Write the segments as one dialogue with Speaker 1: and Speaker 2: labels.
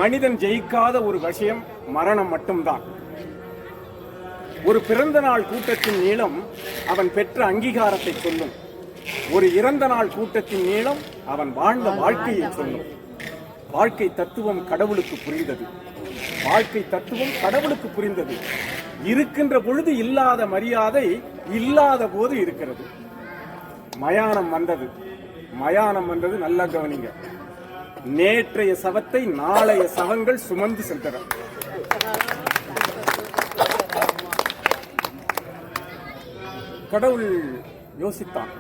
Speaker 1: மனிதன் ஜெயிக்காத ஒரு விஷயம் மரணம் மட்டும்தான். ஒரு பிறந்த நாள் கூட்டத்தின் நீளம் அவன் பெற்ற அங்கீகாரத்தை சொல்லும். ஒரு இறந்த நாள் கூட்டத்தின் நீளம் அவன் வாழ்ந்த வாழ்க்கையை சொல்லும். வாழ்க்கை தத்துவம் கடவுளுக்கு புரிந்தது. வாழ்க்கை தத்துவம் கடவுளுக்கு புரிந்தது. இருக்கின்ற பொழுது இல்லாத மரியாதை இல்லாத போது இருக்கிறது. மயானம் வந்தது. மயானம் வந்தது, நல்லா கவனிங்க. நேற்றைய சவத்தை நாளைய சவங்கள் சுமந்து சென்றன. கடவுள் யோசித்தான்,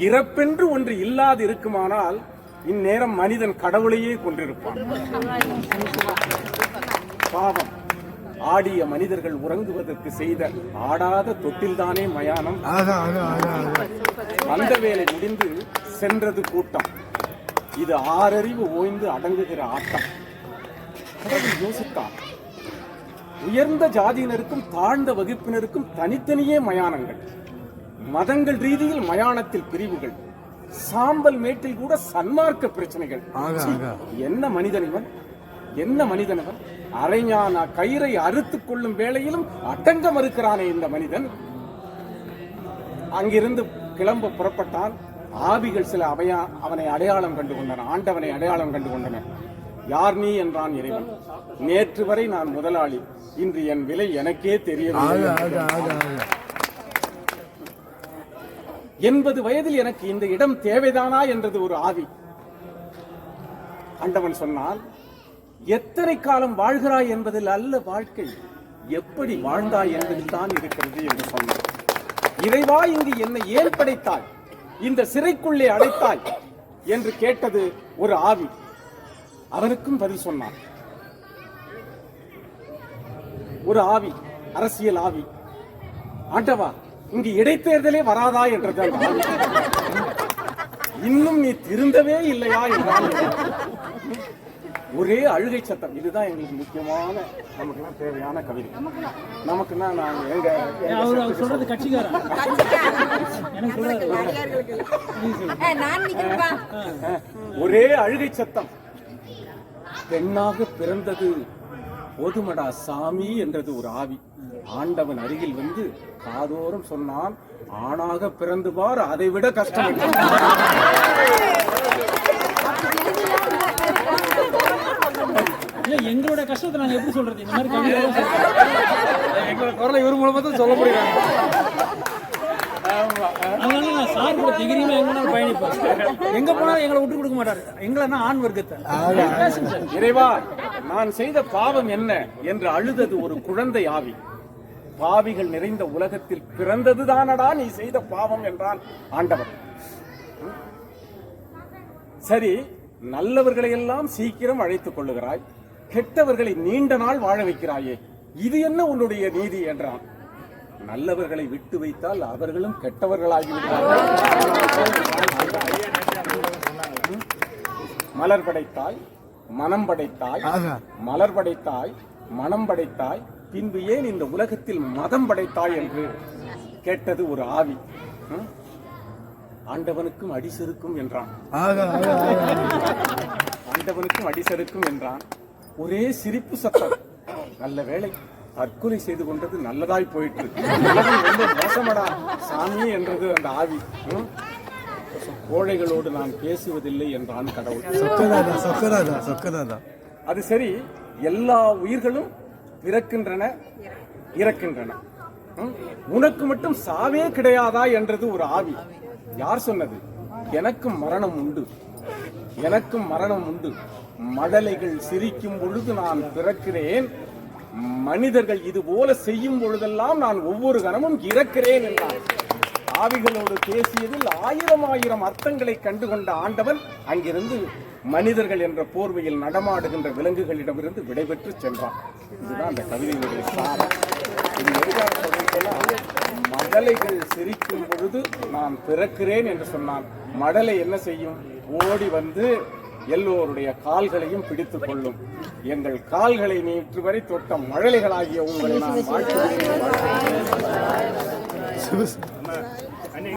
Speaker 1: இறப்பென்று ஒன்று இல்லாது இருக்குமானால் இந்நேரம் மனிதன் கடவுளையே கொண்டிருப்பான். பாவம், ஆடிய மனிதர்கள் உறங்குவதற்கு செய்த ஆடாத தொட்டில்தானே மயானம். அந்த வேலை முடிந்து சென்றது கூட்டம். இது ஆறறிவு ஓய்ந்து அடங்குகிற ஆட்டம். கடவுள் யோசித்தான், உயர்ந்த ஜாதியினருக்கும் தாழ்ந்த வகுப்பினருக்கும் தனித்தனியே மயானங்கள். மதங்கள் ரீதியில் மயானத்தில் பிரிவுகள். சாம்பல் மேட்டில் கூட சன்மார்க்க பிரச்சனைகள். என்ன மனிதன் இவன், என்ன மனிதன் இவன்? அரைஞான கயிறை அறுத்துக் கொள்ளும் வேளையிலும் அடங்க மறுக்கிறானே இந்த மனிதன். அங்கிருந்து கிளம்ப புறப்பட்டான். ஆவிகள் சில அவனை அடையாளம் கண்டு கொண்டன. ஆண்டவனை அடையாளம் கண்டு கொண்டன. யார் நீ என்றான் இறைவன். நேற்று வரை நான் முதலாளி, இன்று என் விலை எனக்கே தெரியவில்லை. 80 வயதில் எனக்கு இந்த இடம் தேவைதானா என்றது ஒரு ஆவி. ஆண்டவன் சொன்னால், எத்தனை காலம் வாழ்கிறாய் என்பதில் அல்ல வாழ்க்கை, எப்படி வாழ்ந்தாய் என்பதில் தான் இருக்கிறது என்று சொன்னார். இறைவா, இங்கு என்னை ஏன் படைத்தாய், இந்த சிறைக்குள்ளே அடைத்தாய் என்று கேட்டது ஒரு ஆவி. அவனுக்கும் பதில் சொன்னான் ஒரு ஆவி, அரசியல் ஆவி. ஆண்டவா, இங்கு இடைத்தேர்தலே வராதா என்றது அந்த ஆவி. இன்னும் நீ திருந்தவே இல்லையா என்றால் ஒரே அழுகை சத்தம். இதுதான் எங்களுக்கு முக்கியமான, நமக்கு தேவையான கவிதை. நமக்குன்னா நாங்க எங்க சொல்றது கட்சிக்காரன் ஒரே அழுகை சத்தம். பெண்ணாக பிறந்தது போதுமடா சாமி என்றது ஒரு ஆவி. ஆண்டவன் அருகில் வந்து காதோறும் சொன்னான், ஆணாக பிறந்து பார், அதை விட கஷ்டம்.
Speaker 2: எங்களோட கஷ்டத்தை நாங்க எப்படி சொல்றது? இந்த மாதிரி எங்களோட குரலை இவர் மூலமா தான் சொல்ல முடியும். அதனால நான் சார் கூட திகிரியுமே எங்க பயணிப்பேன். எங்க போனாலும் எங்களை விட்டு கொடுக்க மாட்டாரு. எங்களை ஆண் வர்க்கத்தை.
Speaker 1: இறைவா, நான் செய்த பாவம் என்ன என்று அழுதது ஒரு குழந்தை ஆவி. பாவிகள் நிறைந்த உலகத்தில் பிறந்ததுதானடா நீ செய்த பாவம் என்றான் ஆண்டவர். சரி, நல்லவர்களை எல்லாம் சீக்கிரம் அழைத்துக் கொள்ளுகிறாய், கெட்டவர்களை நீண்ட நாள் வாழ வைக்கிறாயே, இது என்ன உன்னுடைய நீதி என்றான். நல்லவர்களை விட்டு வைத்தால் அவர்களும் கெட்டவர்களாகிவிட்டார்கள். மலர் படைத்தாய், மனம் படைத்தாய், மலர் படைத்தாய், மனம் படைத்தாய், பின்பு ஏன் இந்த உலகத்தில் மதம் படைத்தாய் என்று கேட்டது ஒரு ஆவி. ஆண்டவனுக்கும் அடிசருக்கும் என்றான். ஆண்டவனுக்கும் அடிசருக்கும் என்றான். ஒரே சிரிப்பு சத்தம். நல்ல வேளை, தற்கொலை செய்து கொண்டது நல்லதாய் போயிட்டு. ரொம்ப மோசமடா சாமி என்றது அந்த ஆவி. கோழைகளோடு நான் பேசுவதில்லை என்றான் கடவுள். அது சரி, எல்லா உயிர்களும் பிறக்கின்றன, இறக்கின்றன. உனக்கு மட்டும் சாவே கிடையாதா என்றது ஒரு ஆவி. யார் சொன்னது? எனக்கும் மரணம் உண்டு, எனக்கும் மரணம் உண்டு. மடலைகள் சிரிக்கும் பொழுது நான் பிறக்கிறேன், மனிதர்கள் இது போல செய்யும் பொழுதெல்லாம் நான் ஒவ்வொரு கணமும் இறக்கிறேன் என்றான். ஆவிகளோடு பேசியதில் 1000 அர்த்தங்களை கண்டுகொண்ட ஆண்டவன் அங்கிருந்து மனிதர்கள் என்ற போர்வையில் நடமாடுகின்ற விலங்குகளிடமிருந்து விடைபெற்று சென்றான். இதுதான் அந்த கவிதையினுடைய சாரம். இது எதிராக மடலைகள் சிரிக்கும் பொழுது நான் பிறக்கிறேன் என்று சொன்னான். மடலை என்ன செய்யும்? ஓடி வந்து எல்லோருடைய கால்களையும் பிடித்துக் கொள்ளும். எங்கள் கால்களை நேற்று வரை தொட்ட மழலைகளாகிய உங்களை நான் வாழ்த்துகிறேன்.